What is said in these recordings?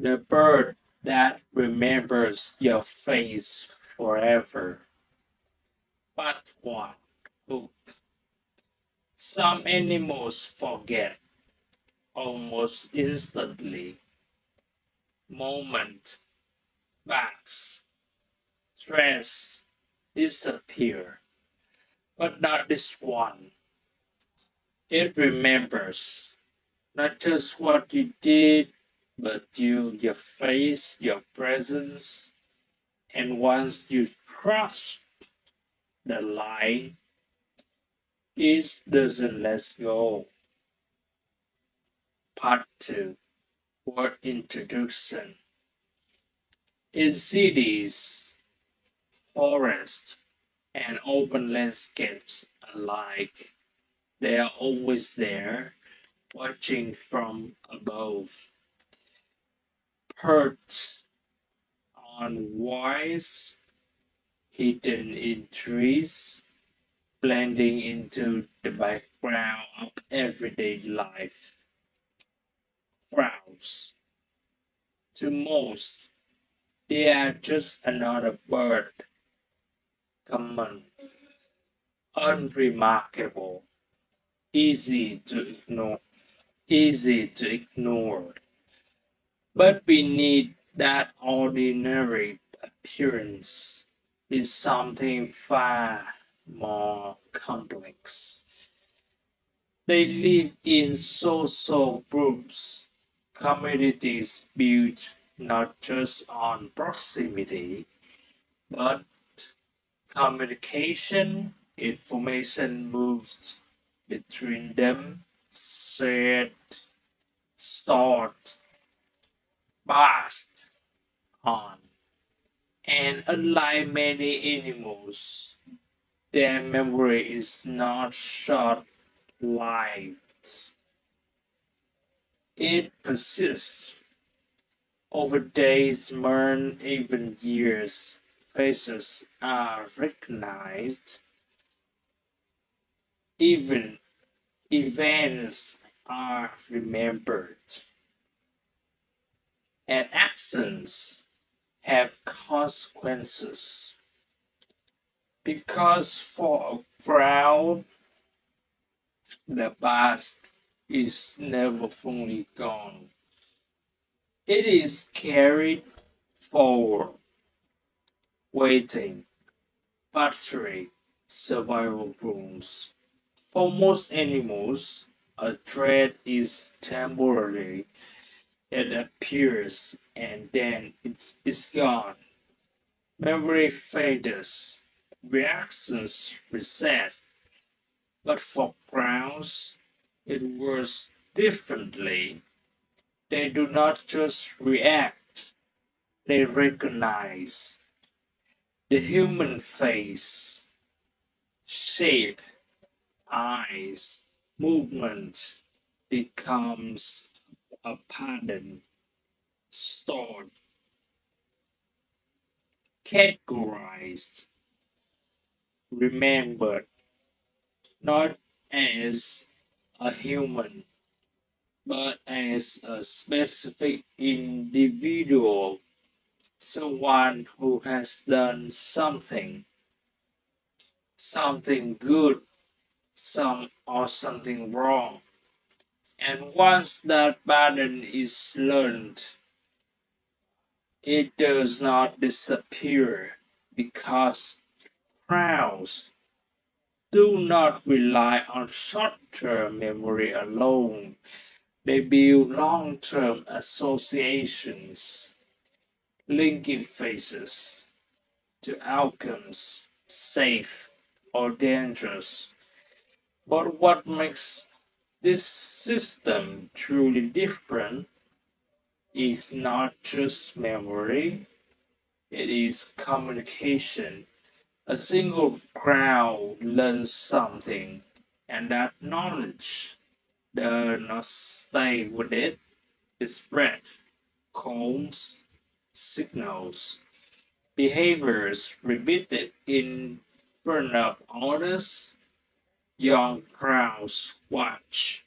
The bird that remembers your face forever. But one hook. Some animals forget almost instantly. Moment, backs, stress disappear. But not this one. It remembers not just what you did, but your face, your presence. And once you cross the line, it doesn't let go. Part 2. Word introduction. In cities, forests, and open landscapes alike, they are always there, watching from above. Perched on wires, hidden in trees, blending into the background of everyday life. Crowds. To most, they are just another bird, common, unremarkable, easy to ignore, easy to ignore. But beneath that ordinary appearance is something far more complex. They live in social groups, communities built not just on proximity, but communication, information moves between them, shared, stored, passed on. And unlike many animals, their memory is not short lived. It persists over days, months, even years. Faces are recognized, even events are remembered, and actions have consequences. Because for a crowd, the past is never fully gone. It is carried forward, waiting, pastoring, survival rules. For most animals, a threat is temporary. It appears and then it's gone. Memory fades, reactions reset. But for crowns, it works differently. They do not just react, they recognize the human face, shape, eyes, movement becomes a pattern, stored, categorized, remembered, not as a human, but as a specific individual, someone who has done something good, something wrong. And once that pattern is learned, it does not disappear because crowds do not rely on short-term memory alone. They build long-term associations, linking faces to outcomes, safe or dangerous. But what makes this system truly different is not just memory, it is communication. A single crowd learns something, and that knowledge does not stay with it, it spreads, codes, signals, behaviors repeated in front of others. Young crowds watch,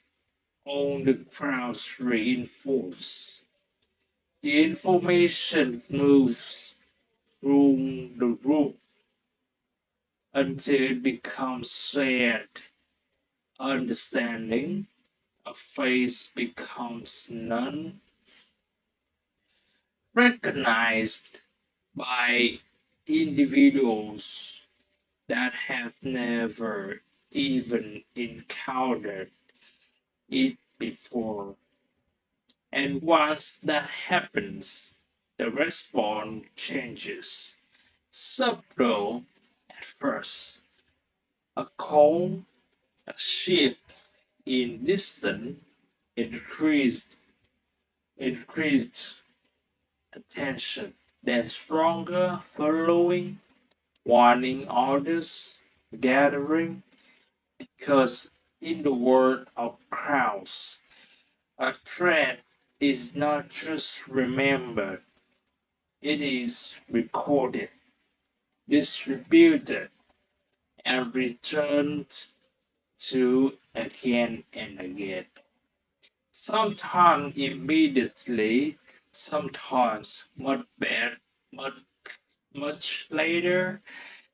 older crowds reinforce. The information moves through the room until it becomes shared understanding. A face becomes none, recognized by individuals that have never even encountered it before. And once that happens, the response changes. Subtle at first, a call, a shift in distance, increased, increased attention, then stronger following, warning others, gathering, because in the world of crowds, a threat is not just remembered, it is recorded, distributed, and returned to again and again. Sometimes immediately, sometimes much, much later,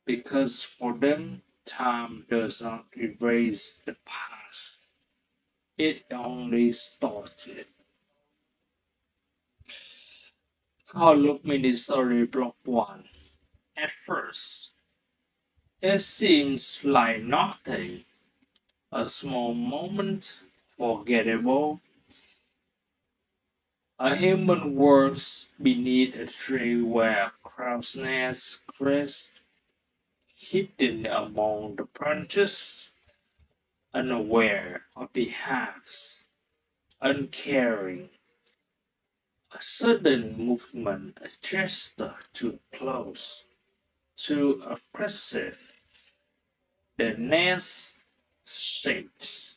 because for them, time does not erase the past. It only started. Outlook mini story block 1. At first, it seems like nothing, a small moment, forgettable. A human works beneath a tree where a crow's nest rests, hidden among the branches, unaware of the halves, uncaring. A sudden movement, a gesture too close, too aggressive. The nest shakes.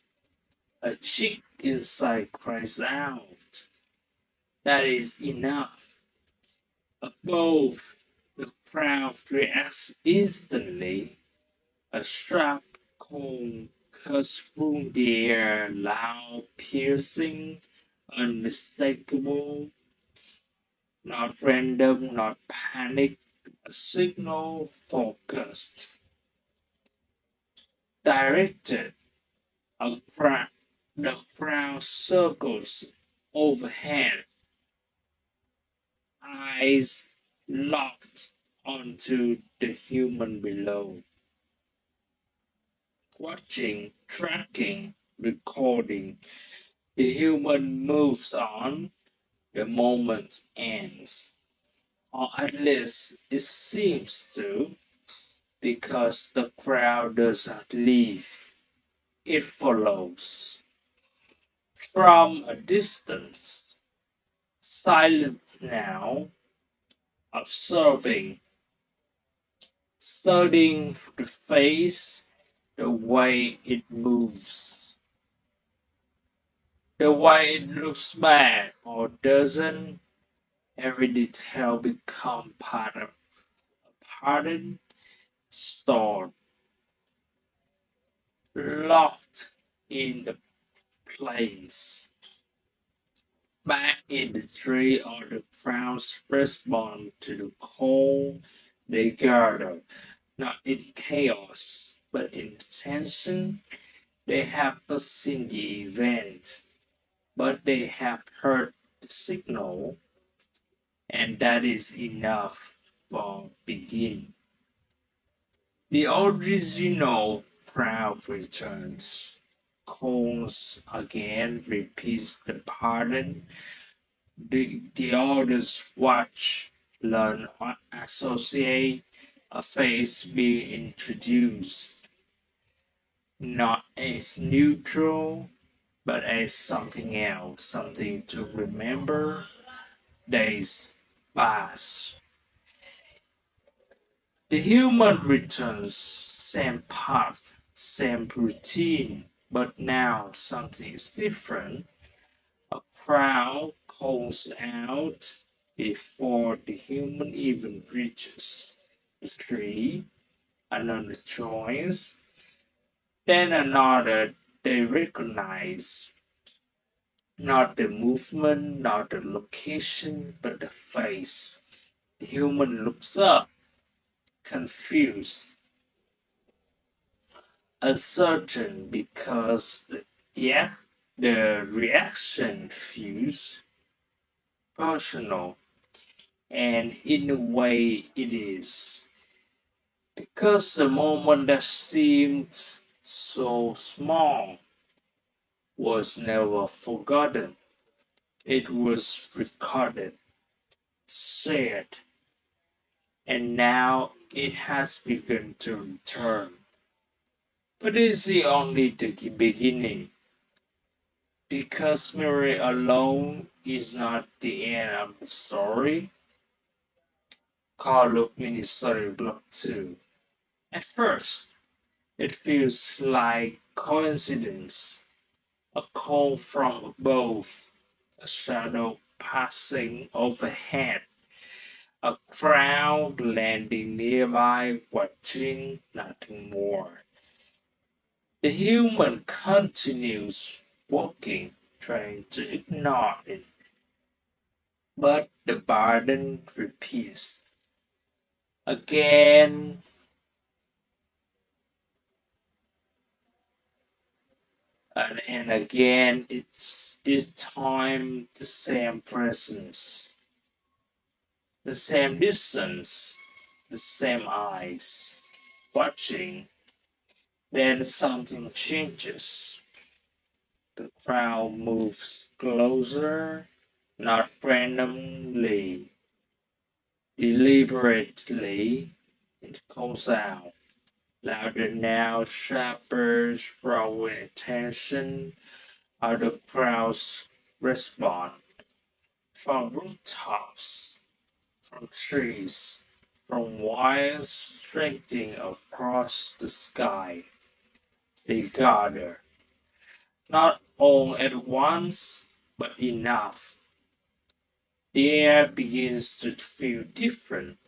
A chick inside cries out. That is enough. Above, the crowd reacts instantly. A sharp call cuts through the air, loud, piercing, unmistakable, not random, not panic, a signal focused, directed. A crowd, the crowd circles overhead, eyes locked onto the human below, watching, tracking, recording. The human moves on, the moment ends. Or at least it seems to, because the crowd does not leave, it follows. From a distance, silent now, observing, studying the face, the way it moves, the way it looks back or doesn't. Every detail become part of a pattern stored, locked in the place. Back in the tree or the crowds respond to the call they gather, not in chaos, but in tension. They have not seen the event, but they have heard the signal, and that is enough for begin. The original crowd returns, calls again, repeats the pattern. The others watch, learn, or associate a face being introduced, not as neutral, but as something else, something to remember. Days pass. The human returns, same path, same routine, but now something is different. A crowd calls out before the human even reaches the tree, another joins, then another they recognize. Not the movement, not the location, but the face. The human looks up, confused, uncertain because yeah, the reaction feels personal, and in a way it is. Because the moment that seemed so small was never forgotten. It was recorded, shared, and now it has begun to return. But is it only the beginning? Because memory alone is not the end of the story. Call up mini story block 2. At first, it feels like coincidence, a call from above, a shadow passing overhead, a crowd landing nearby watching nothing more. The human continues walking, trying to ignore it, but the burden repeats again and again. It's this time the same presence, the same distance, the same eyes watching. Then something changes. The crowd moves closer, not randomly, deliberately. It calls out, louder now, sharper, drawing attention. Other crowds respond from rooftops, from trees, from wires stretching across the sky. They gather, not all at once, but enough. The air begins to feel different,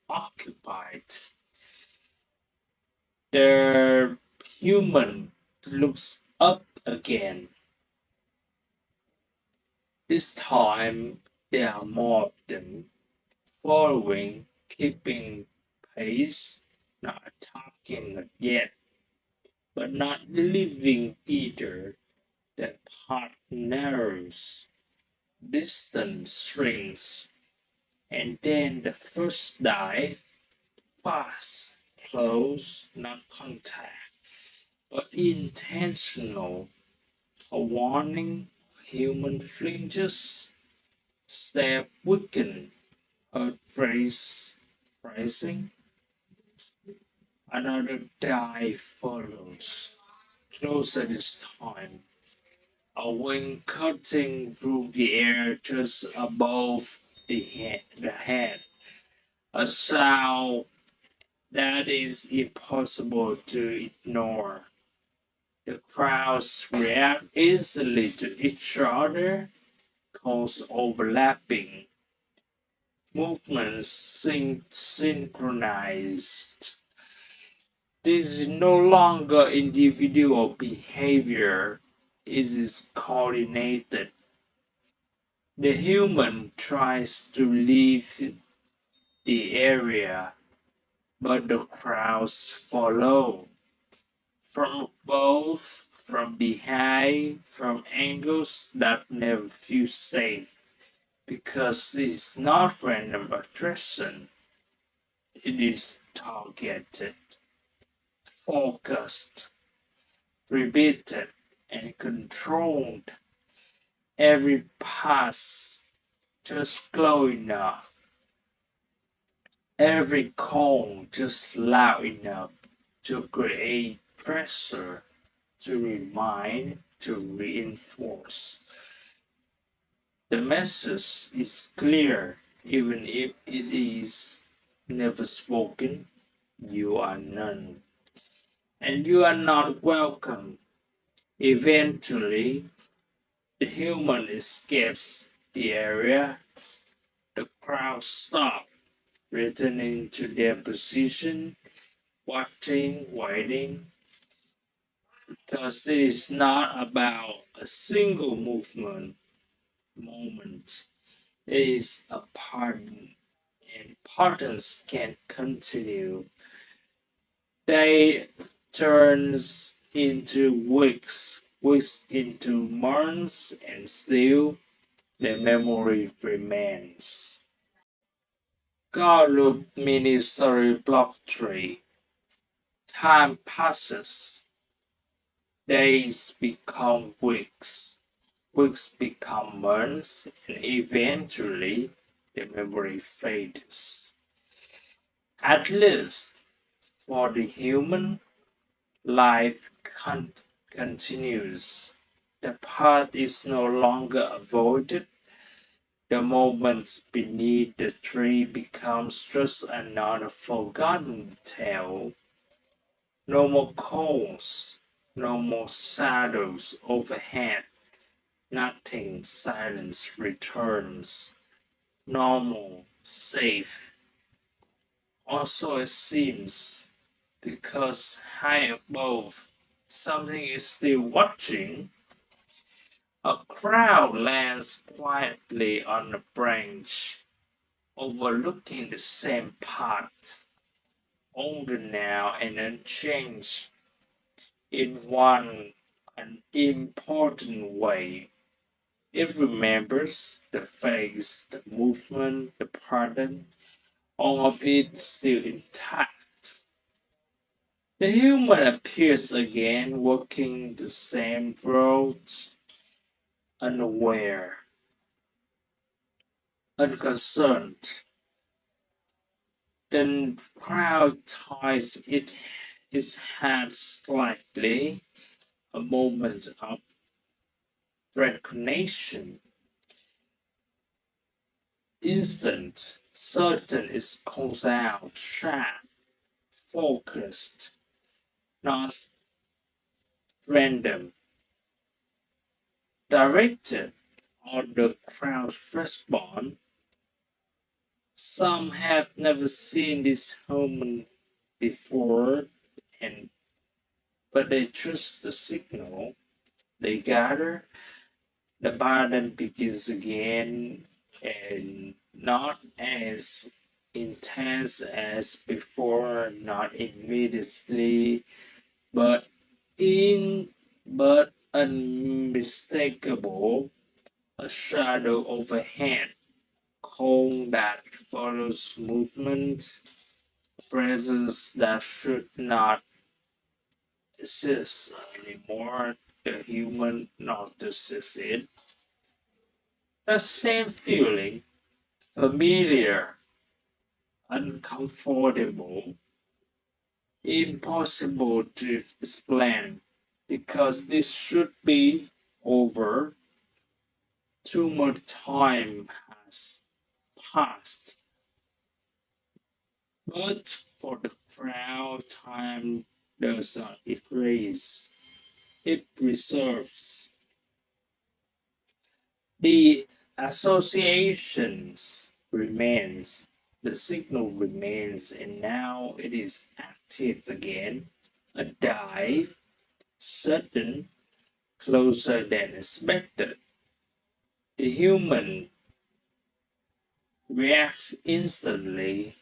occupied. The human looks up again. This time there are more of them, following, keeping pace, not attacking yet, but not leaving either. The path narrows, distance shrinks, and then the first dive, fast, close, not contact, but intentional. A warning, human flinches, step weaken, heart race rising. Another dive follows, closer this time. A wing cutting through the air just above the head. A sound that is impossible to ignore. The crowds react instantly to each other, cause overlapping movements synchronized. This is no longer individual behavior, it is coordinated. The human tries to leave the area, but the crowds follow. From above, from behind, from angles that never feel safe. Because it's not random attraction, it is targeted, focused, repeated, and controlled. Every pass just close enough, every call just loud enough to create pressure, to remind, to reinforce. The message is clear, even if it is never spoken. You are none, and you are not welcome. Eventually, the human escapes the area. The crowd stops, returning to their position, watching, waiting, because it is not about a single movement. moment is a pardon, and pardons can continue. They turns into weeks, weeks into months, and still the memory remains. God look mini story block 3. Time passes. Days become weeks. Weeks become months, and eventually the memory fades. At least for the human, life continues. The path is no longer avoided. The moment beneath the tree becomes just another forgotten tale. No more calls, no more shadows overhead. Nothing, silence returns. Normal, safe. Also, it seems because high above, something is still watching. A crowd lands quietly on a branch, overlooking the same path, older now and unchanged in one an important way. It remembers the face, the movement, the pattern, all of it still intact. The human appears again, walking the same road, unaware, unconcerned. Then crowd ties its head slightly, a moment of recognition, instant, certain it calls out, sharp, focused, not random, directed on the crowd's response. Some have never seen this human before, and but they trust the signal. They gather, the burden begins again, and not as intense as before, not immediately, but in but unmistakable, a shadow overhead, calm that follows movement, presence that should not exist anymore. The human notices it. The same feeling, familiar, uncomfortable, impossible to explain, because this should be over. Too much time has passed. But for the crowd, time does not erase, it preserves. The associations remains, the signal remains, and now it is active again. A dive, sudden, closer than expected. The human reacts instantly.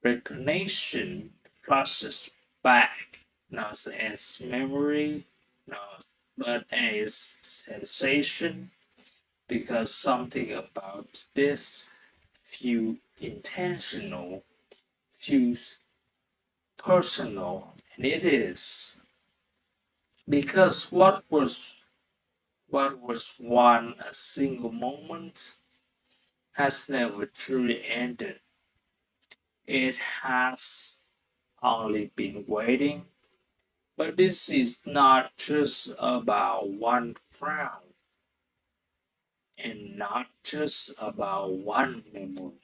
Recognition flashes back, not as memory, not but as sensation, because something about this few intentional, few personal, and it is because what was one a single moment has never truly ended. It has only been waiting. But this is not just about one frown and not just about one memory.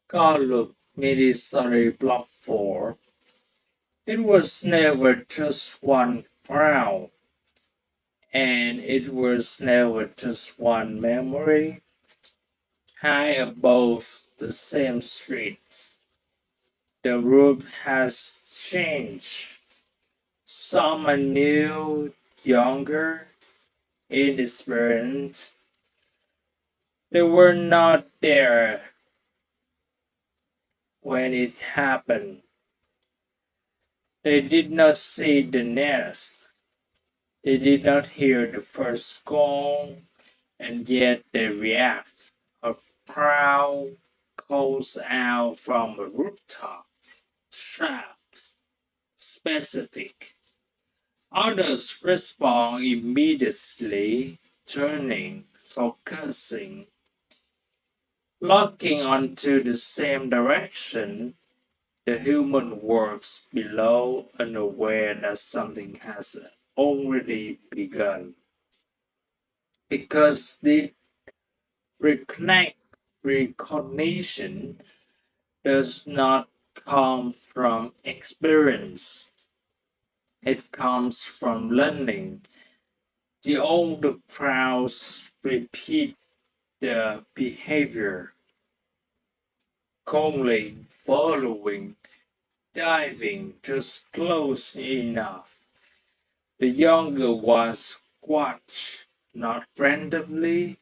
God look, midi story block 4. It was never just one frown, and it was never just one memory. High above the same street, the road has changed. Some are new, younger, inexperienced. They were not there when it happened. They did not see the nest. They did not hear the first gong, and yet they react. A prow calls out from a rooftop, sharp, specific. Others respond immediately, turning, focusing, looking onto the same direction. The human works below, unaware that something has already begun. Because the reconnect, recognition does not come from experience, it comes from learning. The older crowds repeat the behavior, calling, following, diving just close enough. The younger ones watch, not randomly,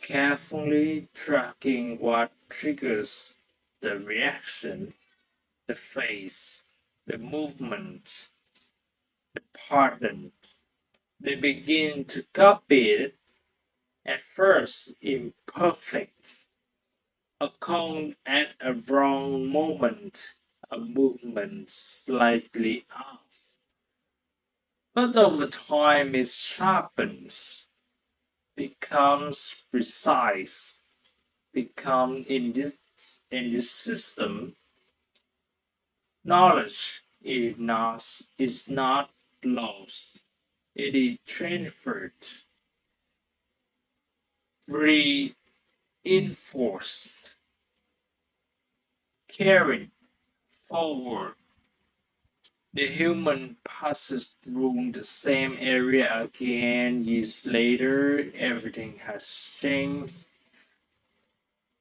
carefully tracking what triggers the reaction, the face, the movement, the pattern. They begin to copy it, at first imperfect, a count at a wrong moment, a movement slightly off. But over time it sharpens, becomes precise, become in this system, knowledge is not lost. It is transferred, reinforced, carried forward. The human passes through the same area again years later. Everything has changed.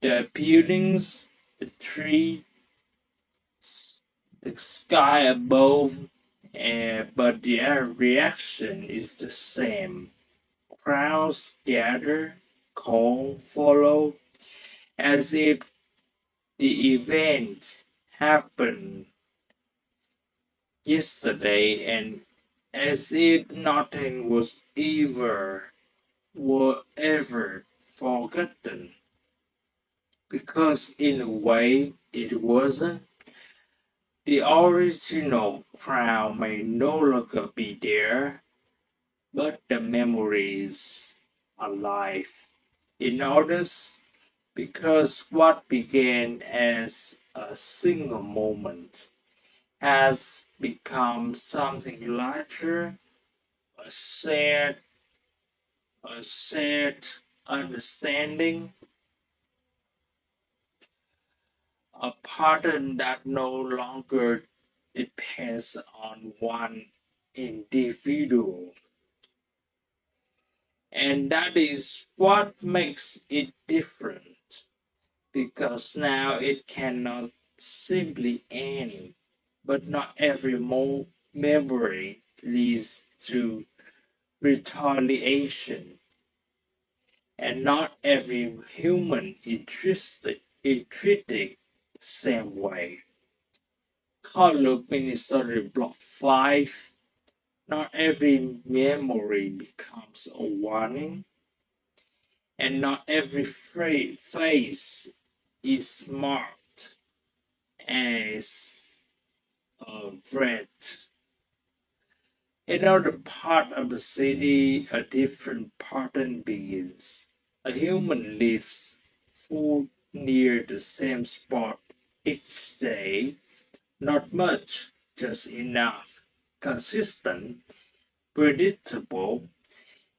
The buildings, the tree, the sky above, but the reaction is the same. Crowds gather, call, follow, as if the event happened yesterday and as if nothing was ever forgotten. Because in a way it wasn't. The original crowd may no longer be there, but the memory is alive in others because what began as a single moment has become something larger, a shared understanding, a pattern that no longer depends on one individual. And that is what makes it different because now it cannot simply end, but not every memory leads to retaliation, and not every human is treated the same way. Carlo Ministry Block 5. Not every memory becomes a warning, and not every face is marked as a red. In another part of the city, a different pattern begins. A human leaves food near the same spot each day, not much, just enough, consistent, predictable.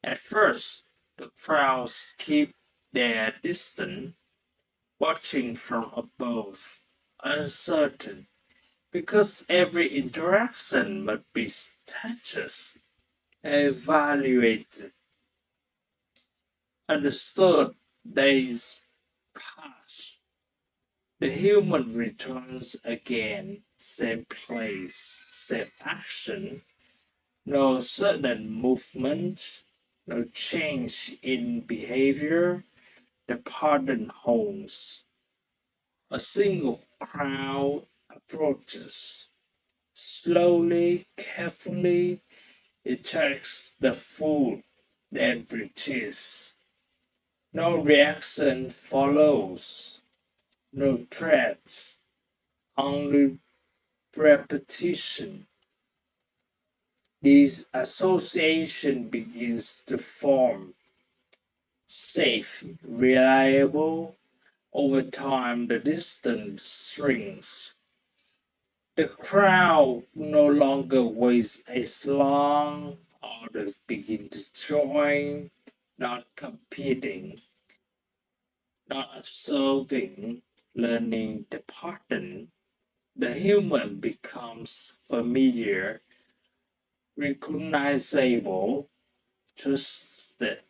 At first, the crowds keep their distance, watching from above, uncertain, because every interaction must be statues, evaluated, understood. Days pass. The human returns again, same place, same action, no sudden movement, no change in behavior, the pattern holds. A single crowd approaches. Slowly, carefully, it takes the food, then reaches. No reaction follows, no threats, only repetition. This association begins to form. Safe, reliable, over time the distance shrinks. The crowd no longer waits as long, others begin to join, not competing, not observing, learning the pattern. The human becomes familiar, recognizable, trusted,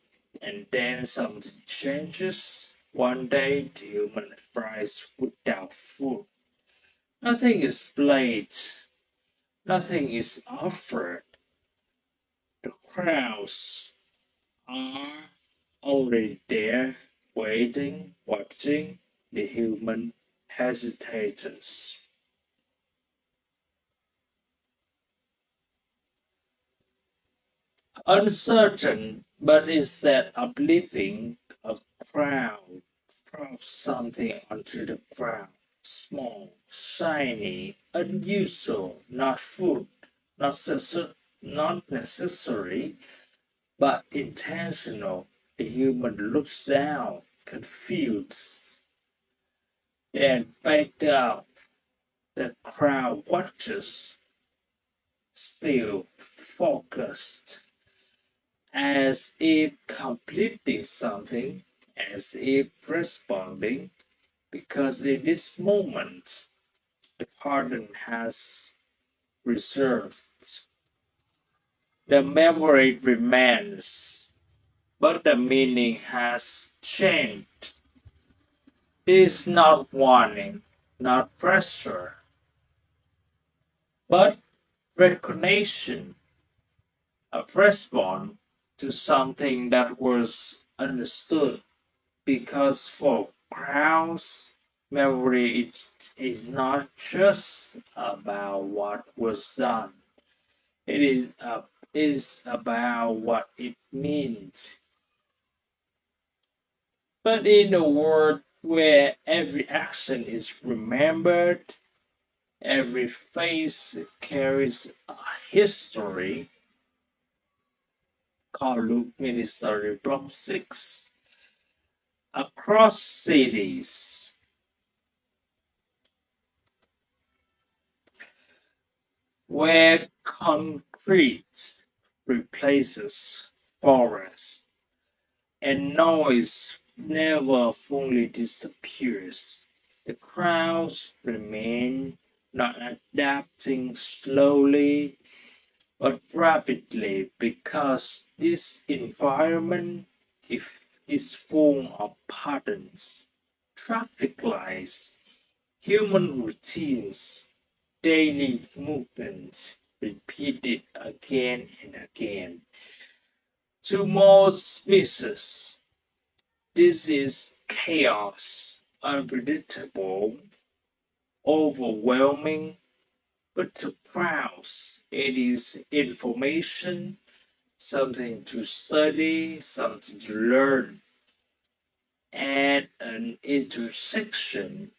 and then something changes. One day the human fries without food. Nothing is played, nothing is offered. The crowds are already there, waiting, watching. The human hesitates. Uncertain, but instead of leaving a crowd, drops something onto the ground. Small, shiny, unusual, not food, not necessary, but intentional. The human looks down, confused, then backed up. The crowd watches, still focused, as if completing something, as if responding, because in this moment the pardon has reserved. The memory remains, but the meaning has changed. It is not warning, not pressure, but recognition, a response to something that was understood. Because for crowds, memory is not just about what was done. It is about what it means. But in a world where every action is remembered, every face carries a history, called Luke Ministry Block 6, across cities, where concrete replaces forest and noise never fully disappears. The crowds remain, not adapting slowly but rapidly, because this environment is full of patterns, traffic lights, human routines, daily movement, repeated again and again. To most species, this is chaos, unpredictable, overwhelming, but to crowds, it is information, something to study, something to learn. At an intersection,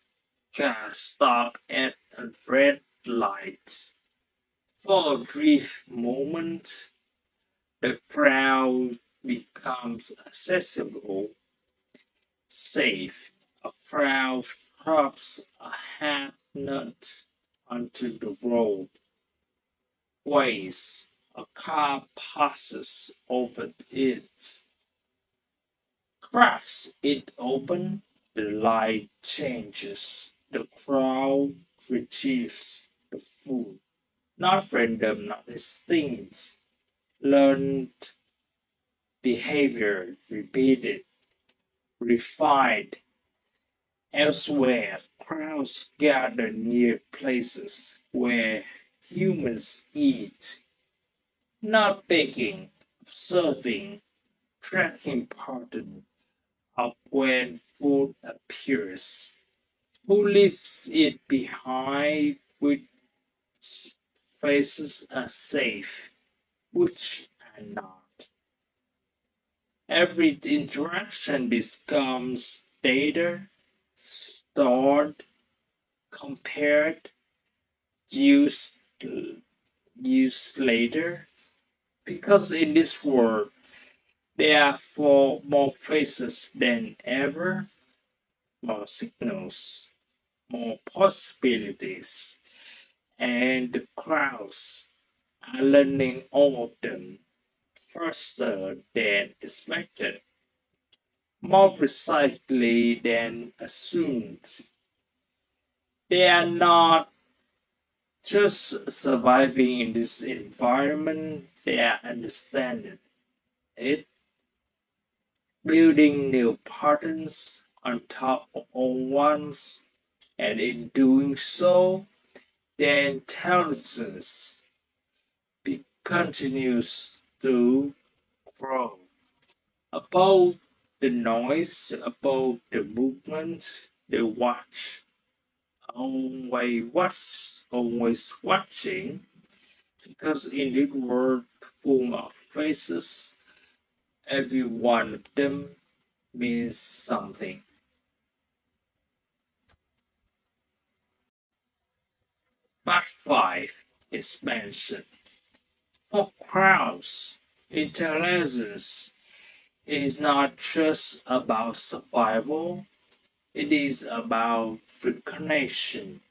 cars stop at a red light. For a brief moment, the crowd becomes accessible, safe. A crowd drops a hat nut onto the road, waves. A car passes over it, cracks it open, the light changes. The crowd retrieves the food. Not random, not instinct, learned behavior, repeated, refined. Elsewhere, crowds gather near places where humans eat, not begging, observing. tracking pattern of when food appears, who leaves it behind, which faces are safe, which are not. Every interaction becomes data stored, compared, used, used later. Because in this world, there are more faces than ever, more signals, more possibilities, and the crowds are learning all of them faster than expected, more precisely than assumed. They are not just surviving in this environment, they are understanding it, building new patterns on top of old ones, and in doing so, their intelligence continues to grow. Above the noise, above the movement, they watch, always watching, because in this world full of faces, every one of them means something. Part 5 Expansion. For crowds, intelligence is not just about survival, it is about recognition,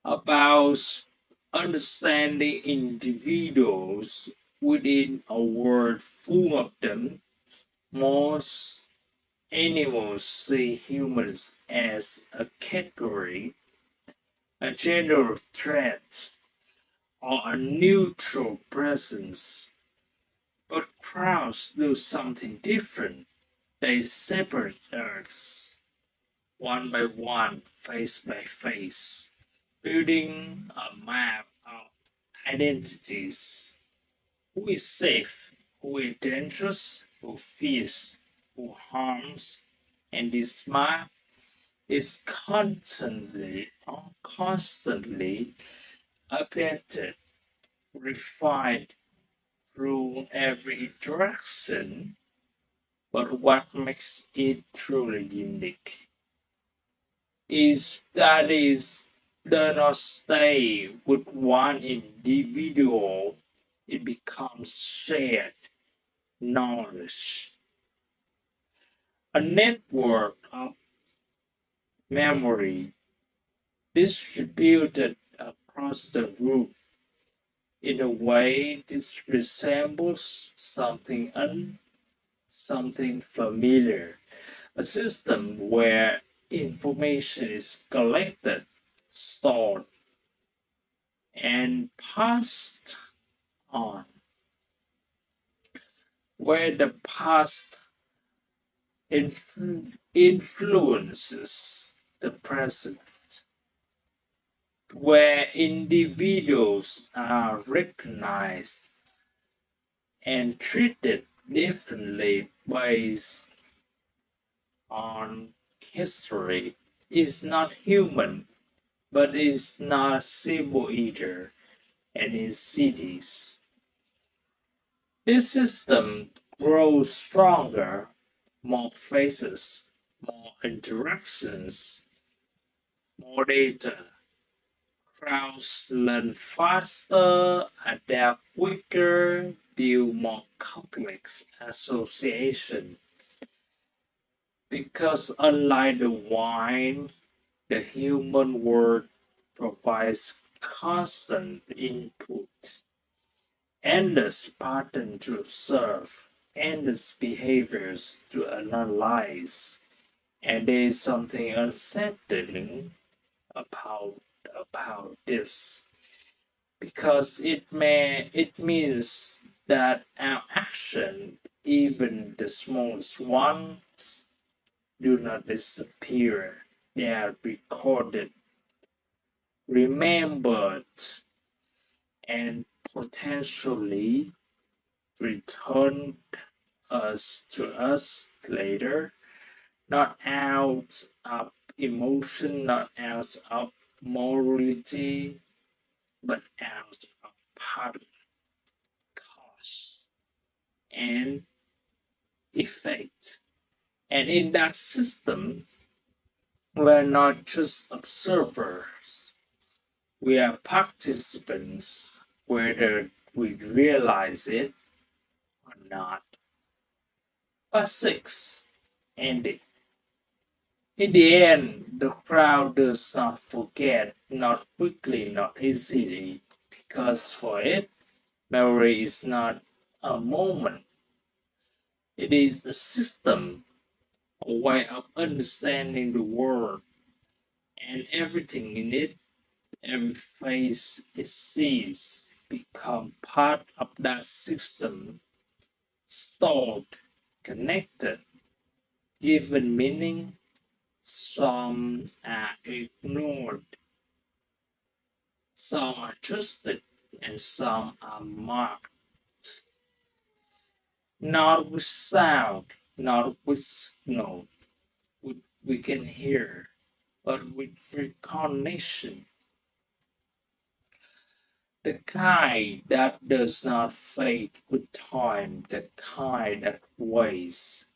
about understanding individuals within a world full of them. Most animals see humans as a category, a general threat, or a neutral presence. But crowds do something different. They separate us one by one, face by face, building a map of identities. Who is safe? Who is dangerous? Who fears? Who harms? And this map is constantly updated, refined through every interaction. But what makes it truly unique is does not stay with one individual, it becomes shared knowledge, a network of memory distributed across the group. In a way, this resembles something familiar, a system where information is collected, stored, and passed on, where the past influences the present, where individuals are recognized and treated differently based on history, is not human, but is not simple either, and in cities. This system grows stronger, more faces, more interactions, more data. Crowds learn faster, adapt quicker, build more complex association. Because unlike the wine, the human world provides constant input, endless pattern to observe, endless behaviors to analyze, and there is something unsettling about this because it means that our action, even the smallest one, do not disappear. They are recorded, remembered, and potentially returned us to us later, not out of emotion, not out of morality, but out of habit, cause, and effect. And in that system, we're not just observers, we are participants, whether we realize it or not. But six, ending. In the end, the crowd does not forget, not quickly, not easily, because for it, memory is not a moment, it is a system, a way of understanding the world and everything in it. Every face it sees become part of that system, stored, connected, given meaning. Some are ignored, some are trusted, and some are marked. Not with sound, not with signal we can hear, but with recognition. The kind that does not fade with time, the kind that weighs.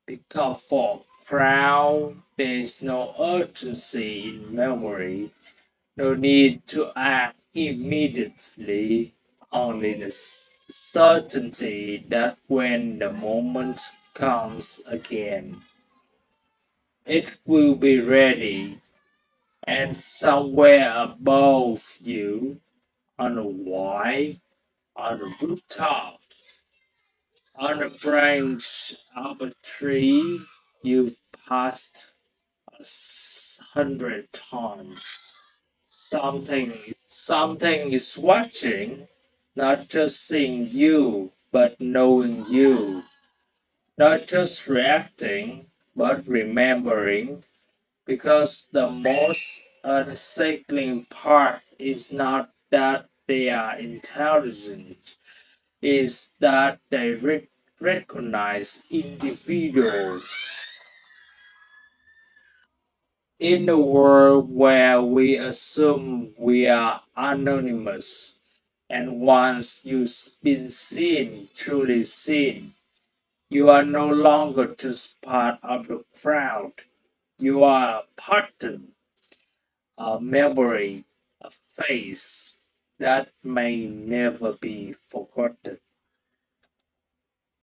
Because for crowd, there is no urgency in memory, no need to act immediately, only the certainty that when the moment comes again, it will be ready, and somewhere above you, on a wide, on a rooftop, on a branch of a tree you've passed 100 times. Something is watching, not just seeing you, but knowing you. Not just reacting, but remembering. Because the most unsettling part is not that they are intelligent, is that they recognize individuals. In a world where we assume we are anonymous, and once you've been seen, truly seen, you are no longer just part of the crowd. You are a pattern, a memory, a face that may never be forgotten.